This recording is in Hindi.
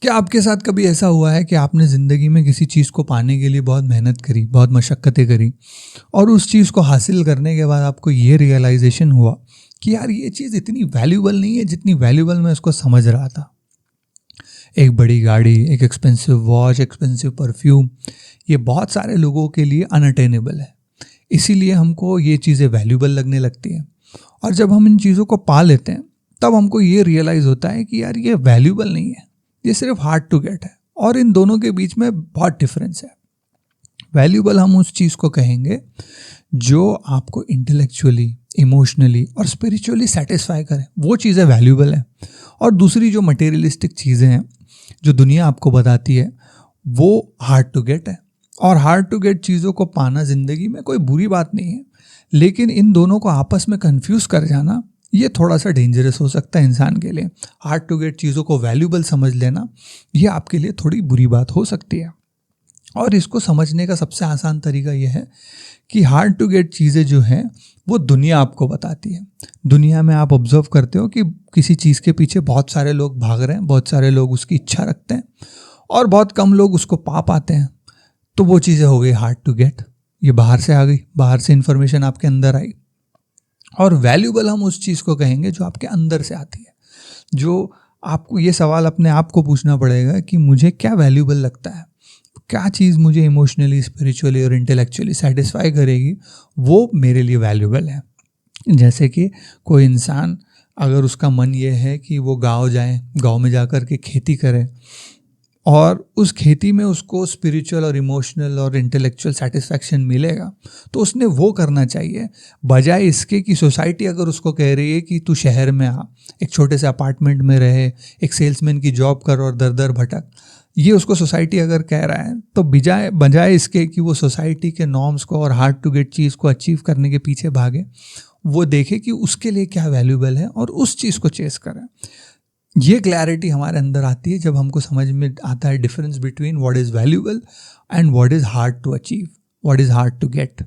क्या आपके साथ कभी ऐसा हुआ है कि आपने ज़िंदगी में किसी चीज़ को पाने के लिए बहुत मेहनत करी, बहुत मशक्क़तें करी और उस चीज़ को हासिल करने के बाद आपको ये रियलाइज़ेशन हुआ कि यार ये चीज़ इतनी वैल्यूएबल नहीं है जितनी वैल्यूएबल मैं उसको समझ रहा था। एक बड़ी गाड़ी, एक एक्सपेंसिव वॉच, एक्सपेंसिव परफ्यूम, ये बहुत सारे लोगों के लिए अनअटेनेबल है। इसीलिए हमको ये चीज़ें वैल्यूएबल लगने लगती हैं और जब हम इन चीज़ों को पा लेते हैं तब हमको ये रियलाइज़ होता है कि यार ये वैल्यूएबल नहीं है, ये सिर्फ हार्ड टू गेट है। और इन दोनों के बीच में बहुत डिफरेंस है। वैल्यूएबल हम उस चीज़ को कहेंगे जो आपको इंटेलेक्चुअली, इमोशनली और स्पिरिचुअली सेटिस्फाई करे, वो चीज़ें वैल्यूएबल है। और दूसरी जो मटेरियलिस्टिक चीज़ें हैं जो दुनिया आपको बताती है वो हार्ड टू गेट है। और हार्ड टू गेट चीज़ों को पाना ज़िंदगी में कोई बुरी बात नहीं है, लेकिन इन दोनों को आपस में कंफ्यूज कर जाना ये थोड़ा सा डेंजरस हो सकता है इंसान के लिए। हार्ड टू गेट चीज़ों को वैल्यूएबल समझ लेना ये आपके लिए थोड़ी बुरी बात हो सकती है। और इसको समझने का सबसे आसान तरीका यह है कि हार्ड टू गेट चीज़ें जो हैं वो दुनिया आपको बताती है। दुनिया में आप ऑब्जर्व करते हो कि किसी चीज़ के पीछे बहुत सारे लोग भाग रहे हैं, बहुत सारे लोग उसकी इच्छा रखते हैं और बहुत कम लोग उसको पा पाते हैं। तो वो चीज़ें हो गई हार्ड टू गेट, ये बाहर से आ गई, बाहर से इन्फॉर्मेशन आपके अंदर आई। और वैल्यूएबल हम उस चीज़ को कहेंगे जो आपके अंदर से आती है, जो आपको ये सवाल अपने आप को पूछना पड़ेगा कि मुझे क्या वैल्यूएबल लगता है, क्या चीज़ मुझे इमोशनली, स्पिरिचुअली और इंटेलेक्चुअली सेटिस्फाई करेगी, वो मेरे लिए वैल्यूएबल है। जैसे कि कोई इंसान अगर उसका मन ये है कि वो गाँव जाए, गाँव में जाकर के खेती करे और उस खेती में उसको स्पिरिचुअल और इमोशनल और इंटेलेक्चुअल सेटिस्फैक्शन मिलेगा, तो उसने वो करना चाहिए, बजाय इसके कि सोसाइटी अगर उसको कह रही है कि तू शहर में आ, एक छोटे से अपार्टमेंट में रहे, एक सेल्समैन की जॉब कर और दर दर भटक। ये उसको सोसाइटी अगर कह रहा है तो बजाय इसके कि वो सोसाइटी के नॉर्म्स को और हार्ड टू गेट चीज़ को अचीव करने के पीछे भागे, वो देखे कि उसके लिए क्या वैल्यूएबल है और उस चीज़ को चेस करें। ये क्लैरिटी हमारे अंदर आती है जब हमको समझ में आता है difference between what is valuable and what is hard to achieve, what is hard to gate.